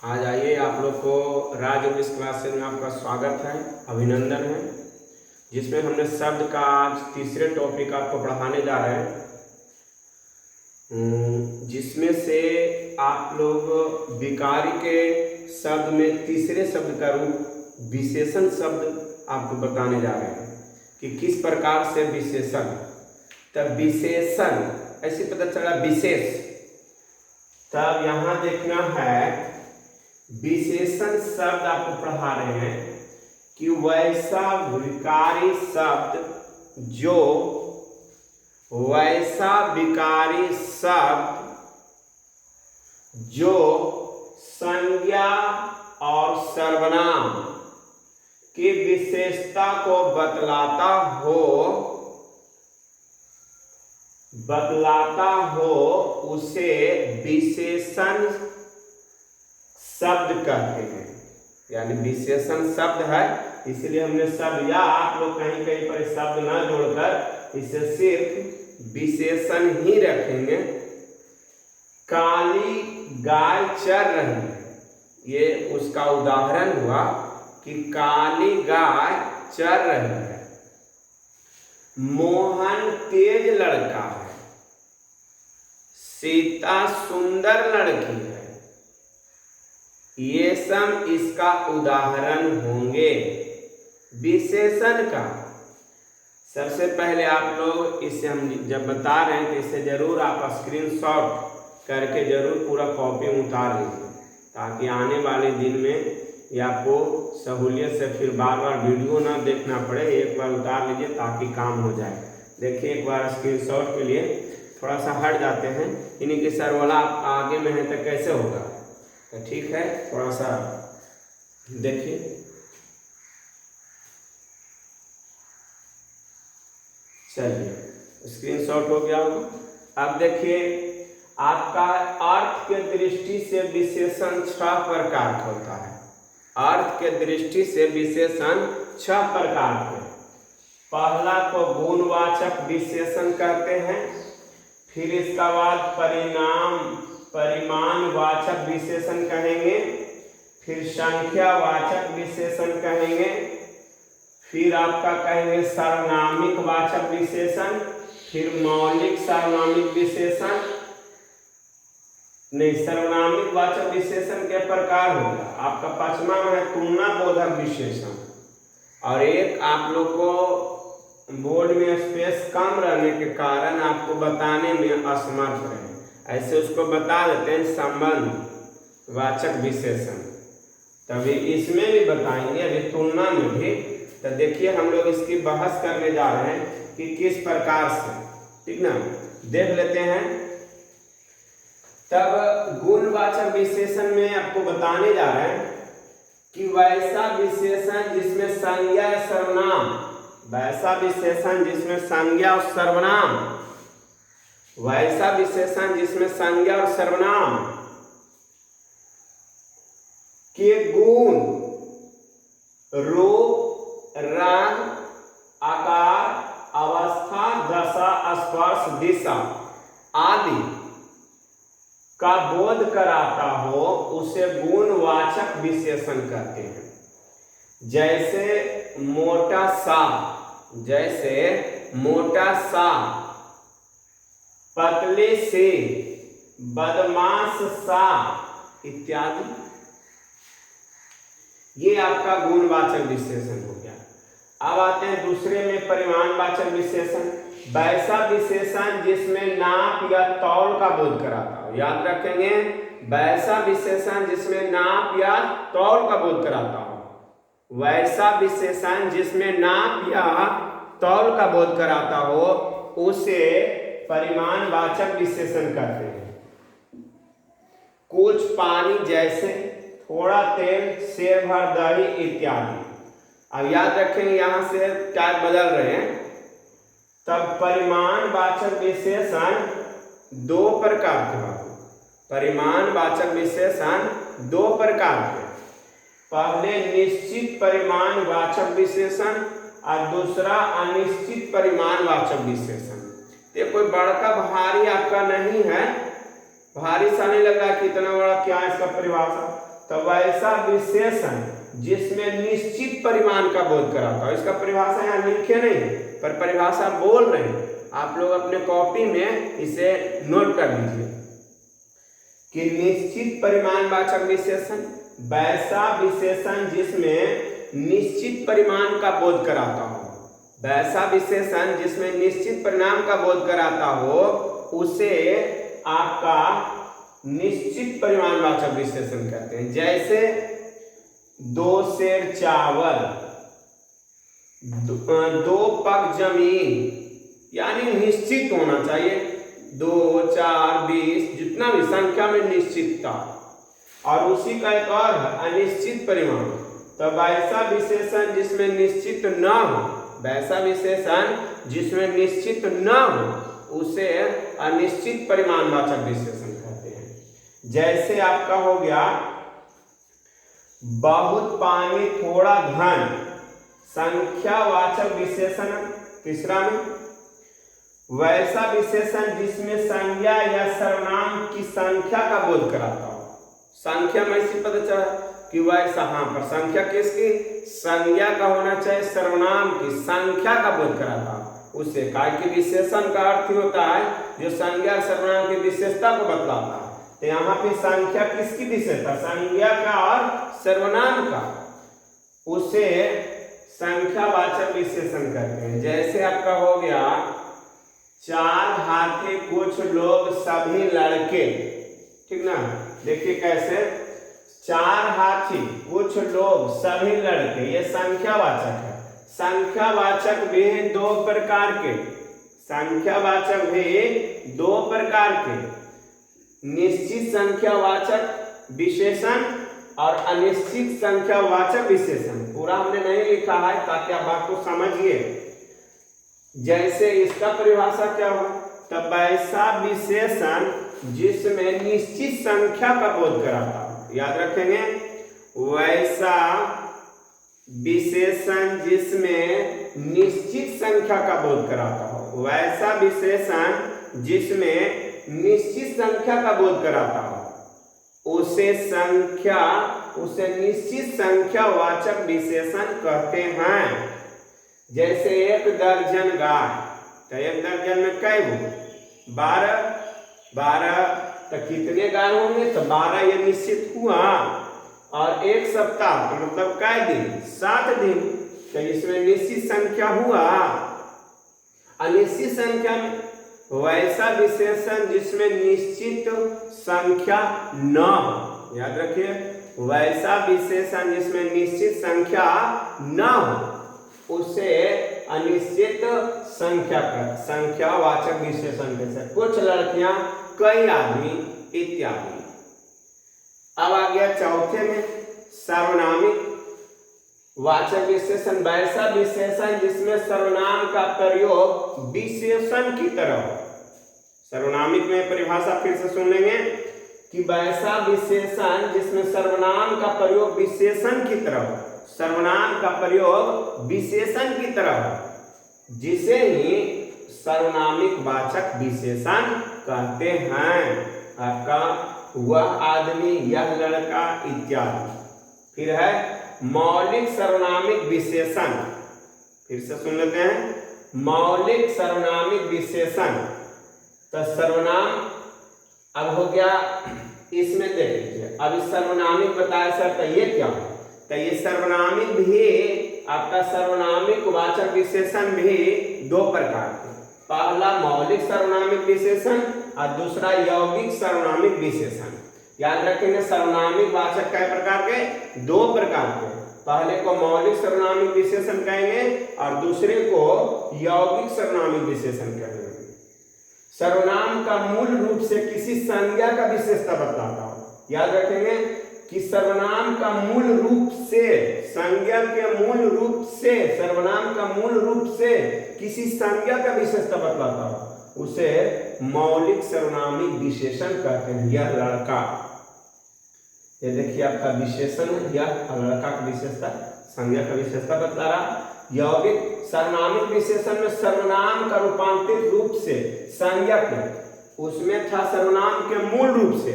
आज आइए आप लोग को राज इंग्लिश क्लासेस में आपका स्वागत है, अभिनंदन है। जिसमें हमने शब्द का आज तीसरे टॉपिक आपको पढ़ाने जा रहे हैं, जिसमें से आप लोग विकारी के शब्द में तीसरे शब्द का रूप विशेषण शब्द आपको बताने जा रहे हैं कि किस प्रकार से विशेषण। तब विशेषण ऐसे पता चला विशेष, तब यहाँ देखना है विशेषण शब्द आपको पढ़ा रहे हैं कि वैसा विकारी शब्द जो संज्ञा और सर्वनाम की विशेषता को बतलाता हो उसे विशेषण शब्द कहते हैं। यानी विशेषण शब्द है, इसलिए हमने शब्द, या आप लोग कहीं कहीं पर शब्द न जोड़कर इसे सिर्फ विशेषण ही रखेंगे। काली गाय चर रही है, ये उसका उदाहरण हुआ कि काली गाय चर रही है। मोहन तेज लड़का है, सीता सुंदर लड़की है। ये सब इसका उदाहरण होंगे विशेषण का। सबसे पहले आप लोग इसे हम जब बता रहे हैं तो इसे जरूर आप स्क्रीनशॉट करके जरूर पूरा कॉपी में उतार लीजिए, ताकि आने वाले दिन में या आपको सहूलियत से फिर बार बार वीडियो ना देखना पड़े। एक बार उतार लीजिए ताकि काम हो जाए। देखिए, एक बार स्क्रीनशॉट के लिए थोड़ा सा हट जाते हैं, इन्हीं के सर वाला आगे में है तो कैसे होगा। तो ठीक है, थोड़ा सा देखिए। चलिए, स्क्रीनशॉट हो गया होगा। अब देखिए, आपका अर्थ के दृष्टि से विशेषण 6 प्रकार का होता है। अर्थ के दृष्टि से विशेषण 6 प्रकार के। पहला को गुणवाचक विशेषण कहते हैं, फिर इसका बाद परिमाणवाचक विशेषण कहेंगे, फिर संख्यावाचक विशेषण कहेंगे, फिर आपका कहेंगे सार्वनामिक वाचक विशेषण, फिर मौलिक सार्वनामिक विशेषण। नहीं, सर्वनामिक वाचक विशेषण के प्रकार हो गया। आपका 5वां है तुलना बोधक विशेषण। और एक आप लोग को बोर्ड में स्पेस कम रहने के कारण आपको बताने में असमर्थ रहे, ऐसे उसको बता देते हैं संबंध वाचक विशेषण। तभी इसमें भी बताएंगे, अभी तुलना में भी। तो देखिए, हम लोग इसकी बहस करने जा रहे हैं कि किस प्रकार से, ठीक ना, देख लेते हैं। तब गुणवाचक विशेषण में आपको बताने जा रहे हैं कि वैसा विशेषण जिसमें संज्ञा या सर्वनाम, वैसा विशेषण जिसमें संज्ञा और सर्वनाम, वैसा विशेषण जिसमें संज्ञा और सर्वनाम के गुण, रूप, रंग, आकार, अवस्था, दशा, स्पर्श, दिशा आदि का बोध कराता हो उसे गुणवाचक विशेषण कहते हैं। जैसे मोटा सा, पतले से, बदमाश सा इत्यादि। ये आपका गुणवाचक विशेषण हो गया। अब आते हैं दूसरे में परिमाणवाचक विशेषण। वैसा विशेषण जिसमें नाप या तौल का बोध कराता हो। याद रखेंगे, वैसा विशेषण जिसमें नाप या तौल का बोध कराता हो। वैसा विशेषण जिसमें नाप या तौल का बोध कराता हो उसे परिमाणवाचक विशेषण कहते हैं। कुछ पानी जैसे, थोड़ा तेल, सेर भर दही इत्यादि। अब याद रखेंगे, यहाँ से टाइप बदल रहे हैं। तब परिमाणवाचक विशेषण 2 प्रकार के होते हैं। परिमाणवाचक विशेषण 2 प्रकार के। पहले निश्चित परिमाणवाचक विशेषण और दूसरा अनिश्चित परिमाणवाचक विशेषण। ये कोई बड़का भारी आपका नहीं है, भारी सा नहीं लग रहा कि इतना बड़ा क्या इसका परिभाषा। तो वैसा विशेषण जिसमें निश्चित परिमाण का बोध कराता हो। इसका परिभाषा यहाँ लिखे नहीं पर परिभाषा बोल रहे हैं, आप लोग अपने कॉपी में इसे नोट कर लीजिए कि निश्चित परिमाणवाचक विशेषण वैसा विशेषण जिसमें निश्चित परिमाण का बोध कराता हो। वैसा विशेषण जिसमें निश्चित परिणाम का बोध कराता हो उसे आपका निश्चित परिमाणवाचक विशेषण कहते हैं। जैसे 2 सेर चावल, 2 पग जमीन, यानी निश्चित होना चाहिए। 2, 4, 20 जितना भी संख्या में निश्चितता, और उसी का एक और अनिश्चित परिमाण। तो वैसा विशेषण जिसमें निश्चित न हो, वैसा विशेषण जिसमें निश्चित न हो उसे अनिश्चित परिमाणवाचक विशेषण कहते हैं। जैसे आपका हो गया बहुत पानी थोड़ा घन, संख्यावाचक विशेषण तीसरा में। वैसा विशेषण जिसमें संज्ञा या सर्वनाम की संख्या का बोध कराता हो। संख्या में इसी पता चला कि वैसा, हाँ पर संख्या किसकी, संज्ञा का होना चाहिए, सर्वनाम की संख्या का बोध कराता उसे काय कि विशेषण का अर्थ ही होता है जो संज्ञा सर्वनाम की विशेषता को बतलाता है। तो यहाँ पे संख्या किसकी विशेषता, संज्ञा का और सर्वनाम का, उसे संख्यावाचक विशेषण कहते हैं। जैसे आपका हो गया 4 हाथी कुछ लोग सभी लड़के, ठीक ना। देखिए कैसे 4 हाथी कुछ लोग सभी लड़के, ये संख्यावाचक है। संख्यावाचक भी 2 प्रकार के, संख्यावाचक भी 2 प्रकार के, निश्चित संख्यावाचक विशेषण और अनिश्चित संख्यावाचक विशेषण। पूरा हमने नहीं लिखा है ताकि आप बात को समझिए। जैसे इसका परिभाषा क्या हो, तब वैसा विशेषण जिसमें निश्चित संख्या का बोध कराता हो। याद रखेंगे, वैसा विशेषण जिसमें निश्चित संख्या का बोध कराता हो। वैसा विशेषण जिसमें निश्चित संख्या का बोध कराता हो उसे निश्चित संख्यावाचक विशेषण कहते हैं। जैसे 1 दर्जन गाय, तो 1 दर्जन में कै गो, 12 तो कितने गाय होंगे, तो 12 ये निश्चित हुआ। और 1 सप्ताह तो मतलब कै दिन, 7 दिन, तो इसमें निश्चित संख्या हुआ। अनिश्चित संख्या में वैसा विशेषण जिसमें निश्चित संख्या न हो। याद रखिए, वैसा विशेषण जिसमें निश्चित संख्या न हो उसे अनिश्चित संख्या का संख्यावाचक विशेषण कहते हैं। कुछ लड़कियां, कई आदमी इत्यादि। अब आ गया चौथे में सर्वनामिक वाचक विशेषण, वैसा विशेषण जिसमें सर्वनाम का प्रयोग विशेषण की तरह हो। सर्वनामिक में परिभाषा फिर से सुन लेंगे कि वैसा विशेषण जिसमें सर्वनाम का प्रयोग विशेषण की तरह हो। सर्वनाम का प्रयोग विशेषण की तरह हो, जिसे ही सर्वनामिक वाचक विशेषण कहते हैं। आपका वह आदमी, यह लड़का इत्यादि। फिर है मौलिक सर्वनामिक विशेषण, फिर से सुन लेते हैं। मौलिक सर्वनामिक विशेषण, तो सर्वनाम अब हो गया, इसमें देख लीजिए। अब इस सर्वनामिक बताया सर, तो ये क्या है, तो ये सर्वनामिक भी आपका सर्वनामिक वाचक विशेषण भी 2 प्रकार के। पहला मौलिक सर्वनामिक विशेषण और दूसरा यौगिक सर्वनामिक विशेषण। याद रखेंगे, सर्वनामिक वाचक कई प्रकार के, 2 प्रकार के। पहले को मौलिक सर्वनामिक विशेषण कहेंगे और दूसरे को यौगिक सर्वनामिक विशेषण कहेंगे। सर्वनाम का मूल रूप से किसी संज्ञा का विशेषता बतलाता हो। याद रखेंगे कि सर्वनाम का मूल रूप से, संज्ञा के मूल रूप से, सर्वनाम का मूल रूप से किसी संज्ञा का विशेषता बतलाता हो उसे मौलिक सर्वनामिक विशेषण कहते हैं। यह लड़का, ये देखिए आपका विशेषण है, यह लड़का का विशेषता, संज्ञा का विशेषता बतला रहा। यौगिक सर्वनामिक विशेषण में सर्वनाम का रूपांतरित रूप से संज्ञा के, उसमें था सर्वनाम के मूल रूप से,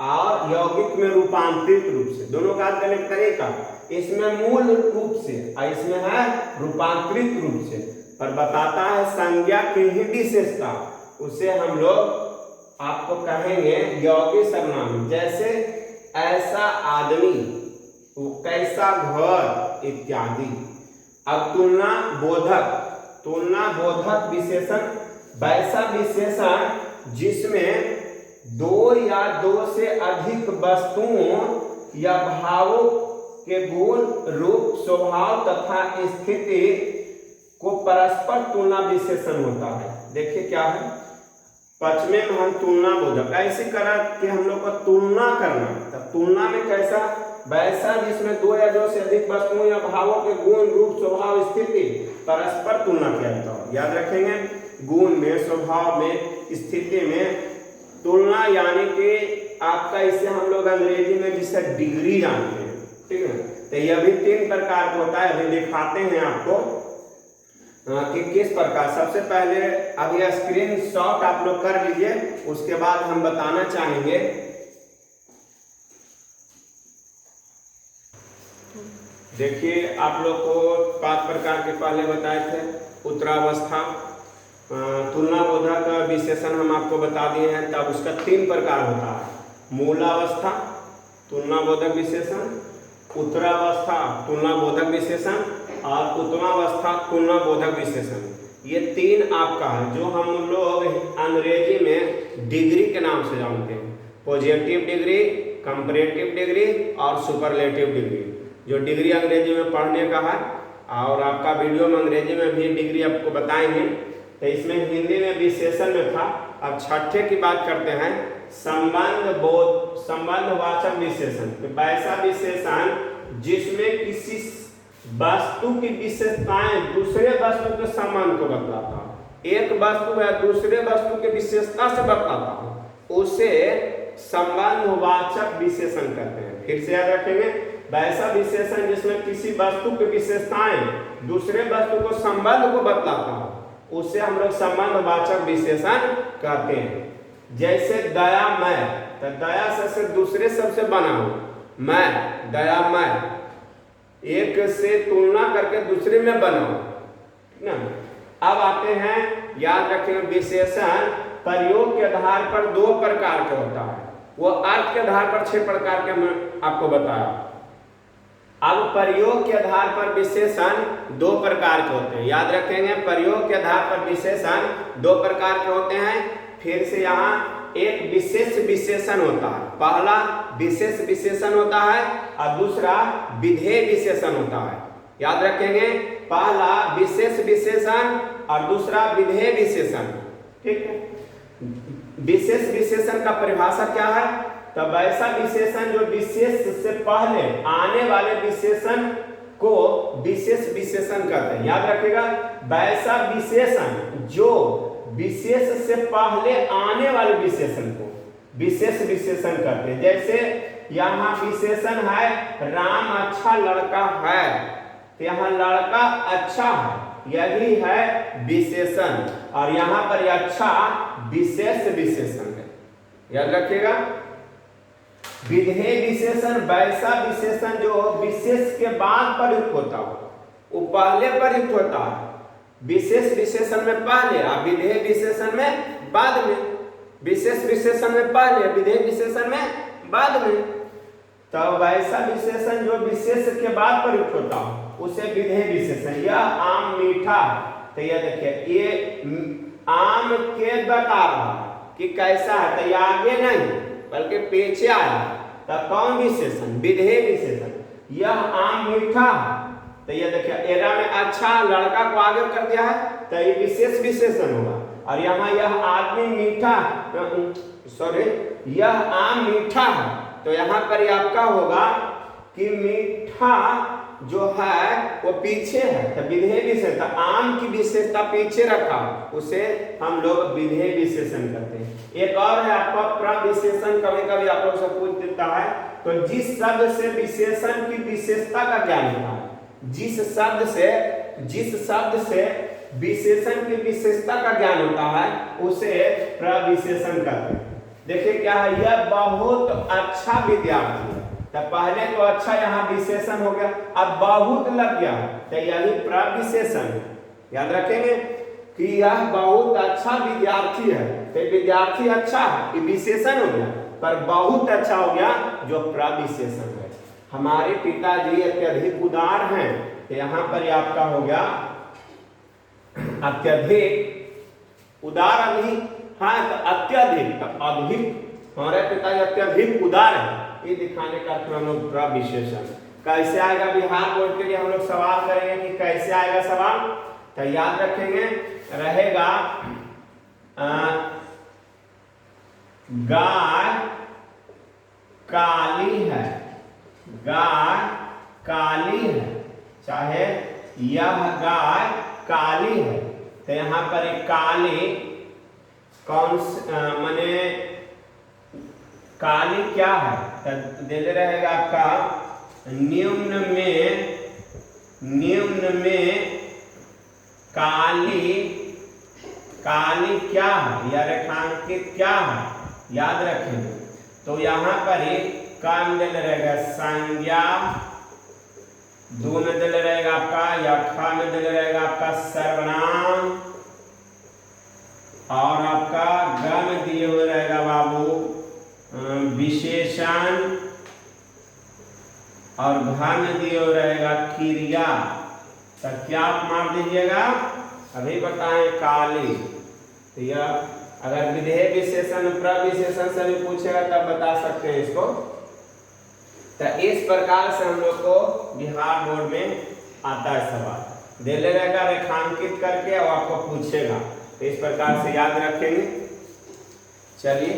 और यौगिक में रूपांतरित रूप से, दोनों का अर्थ करने का तरीका, इसमें मूल रूप से और इसमें है रूपांतरित रूप से, पर बताता है संज्ञा की ही विशेषता, उसे हम लोग आपको कहेंगे यौगिक सर्वनाम। जैसे ऐसा आदमी, वो कैसा घर इत्यादि। अब तुलना बोधक विशेषण वैसा विशेषण जिसमें दो या दो से अधिक वस्तुओं या भावों के गुण, रूप, स्वभाव तथा स्थिति को परस्पर तुलना विशेषण होता है। देखिए क्या है, पचमे में हम तुलना बोधक ऐसे करा कि हम लोग को तुलना करना, तब तुलना में कैसा, वैसा जिसमें दो या दो से अधिक वस्तुओं या भावों के गुण, रूप, स्वभाव, स्थिति परस्पर तुलना किया जाता है। याद रखेंगे, गुण में, स्वभाव में, स्थिति में तुलना, यानी कि आपका इसे हम लोग अंग्रेजी में जिसे डिग्री जानते हैं, ठीक है। तो यह भी 3 प्रकार का होता है, अभी दिखाते हैं आपको कि किस प्रकार। सबसे पहले अभी स्क्रीनशॉट आप लोग कर लीजिए, उसके बाद हम बताना चाहेंगे। देखिए आप लोग को 5 प्रकार के पहले बताए थे। उत्तरावस्था, तुलना बोधक विशेषण हम आपको बता दिए हैं, तब उसका 3 प्रकार होता है। मूलावस्था तुलना बोधक विशेषण, उत्तरावस्था तुलना बोधक विशेषण और उत्तमावस्था तुलना बोधक विशेषण। ये 3 आपका है जो हम लोग अंग्रेजी में डिग्री के नाम से जानते हैं। पॉजिटिव डिग्री, कंपैरेटिव डिग्री और सुपरलेटिव डिग्री। जो डिग्री अंग्रेजी में पढ़ने का है, और आपका वीडियो में अंग्रेजी में भी डिग्री आपको बताएंगे। तो इसमें हिंदी में विशेषण में था। अब छठे की बात करते हैं, संबंधवाचक विशेषण। तो वैसा विशेषण जिसमें किसी वस्तु की विशेषताएं दूसरे वस्तु के संबंध को बतलाता है, एक वस्तु है दूसरे वस्तु के विशेषता से बतलाता है, उसे संबंधवाचक विशेषण कहते हैं। फिर से याद रखेंगे, वैसा विशेषण जिसमें किसी वस्तु की विशेषताएं दूसरे वस्तु को संबंध को बतलाता है, उसे हम लोग संबंधवाचक विशेषण कहते हैं। जैसे दया मैं, तो दया से दूसरे शब्द से बना हो, मैं, दया मैं, एक से तुलना करके दूसरे में बनाओ, ठीक ना। अब आते हैं, याद रखें, विशेषण प्रयोग के आधार पर 2 प्रकार के होता है। वो अर्थ के आधार पर 6 प्रकार के मैं आपको बताया। अब प्रयोग के आधार पर विशेषण 2 प्रकार के होते हैं। याद रखेंगे, प्रयोग के आधार पर विशेषण 2 प्रकार के होते हैं। फिर से यहाँ एक विशेष विशेषण होता है, पहला विशेष विशेषण होता है और दूसरा विधेय विशेषण होता है। याद रखेंगे, पहला विशेष विशेषण और दूसरा विधेय विशेषण, ठीक है। विशेष विशेषण का परिभाषा क्या है, तो वैसा विशेषण जो विशेष से पहले आने वाले विशेषण को विशेष विशेषण कहते हैं। याद रखिएगा, वैसा विशेषण जो विशेष से पहले आने वाले विशेषण को विशेष विशेषण कहते हैं। जैसे यहाँ विशेषण है, राम अच्छा लड़का है, तो यहाँ लड़का अच्छा है, यही है विशेषण, और यहाँ पर अच्छा विशेष विशेषण है। याद रखिएगा, विधेय विशेषण वैसा विशेषण जो विशेष के बाद प्रयुक्त होता हो, वो पहले प्रयुक्त होता है। विशेष विशेषण में पहले और विधेय विशेषण में बाद में। विशेष विशेषण में पहले, विधेय विशेषण में बाद में। तो वैसा विशेषण जो विशेष के बाद प्रयुक्त होता हो, उसे विधेय विशेषण। यह आम मीठा है, तो यह देखिए, ये आम के बता रहा है कि कैसा है, तो ये आगे नहीं बल्कि पीछे आया, तो कौन विशेषण, विधेय विशेषण। यह आम मीठा है, तो ये देखिए, एरा में अच्छा लड़का को आगे कर दिया है, तो ये विशेष विशेषण होगा। और यहाँ यह आदमी मीठा, सॉरी, यह आम मीठा है, तो यहाँ पर आपका होगा कि मीठा जो है वो पीछे है, तो विधेय विशेषण। आम की विशेषता पीछे रखा, उसे हम लोग विधेय विशेषण करते हैं। एक और है आपका प्रविशेषण, कभी कभी आप लोग से पूछ देता है, तो जिस शब्द से विशेषण की विशेषता का ज्ञान होता है, जिस शब्द से विशेषण की विशेषता का ज्ञान होता है, उसे प्रविशेषण कहते हैं। देखिए क्या है, यह बहुत अच्छा विद्यार्थी है। तो पहले तो अच्छा यहाँ विशेषण हो गया, अब बहुत लग गया तो यही प्रविशेषण है। याद रखेंगे कि यह बहुत अच्छा विद्यार्थी है, तो विद्यार्थी अच्छा है ये विशेषण हो गया, पर बहुत अच्छा हो गया जो प्रविशेषण है। हमारे पिताजी अत्यधिक उदार हैं, तो यहाँ पर आपका हो गया अत्यधिक उदार। अधिक हाँ तो अत्यधिक, अधिक हमारे पिताजी अत्यधिक उदार है, ये दिखाने का हम लोग प्रविशेषण। कैसे आएगा बिहार बोर्ड के लिए हम लोग सवाल करेंगे कि कैसे आएगा सवाल, तो याद रखेंगे रहेगा गाय काली है, गाय काली है, चाहे यह गाय काली है, तो यहाँ पर एक काली कौन माने काली क्या है, तो दे रहेगा आपका निम्न में काली, काली क्या है या रेखांकित क्या है, याद रखेंगे। तो यहाँ पर ही काम दिल रहेगा संज्ञा, दो में दिल रहेगा आपका, या खा में दिल रहेगा आपका सर्वनाम, और आपका ग में दिए हुए रहेगा बाबू विशेषण, और घ में दिए हुए रहेगा क्रिया। तो क्या आप मार दीजिएगा, अभी बताएं काली। तो यह अगर विधेय विशेषण प्रविशेषण से भी पूछेगा तब बता सकते हैं इसको। तो इस प्रकार से हम लोग को बिहार बोर्ड में आता है सवाल, दे ले रहेगा रेखांकित करके और आपको पूछेगा, तो इस प्रकार से याद रखेंगे। चलिए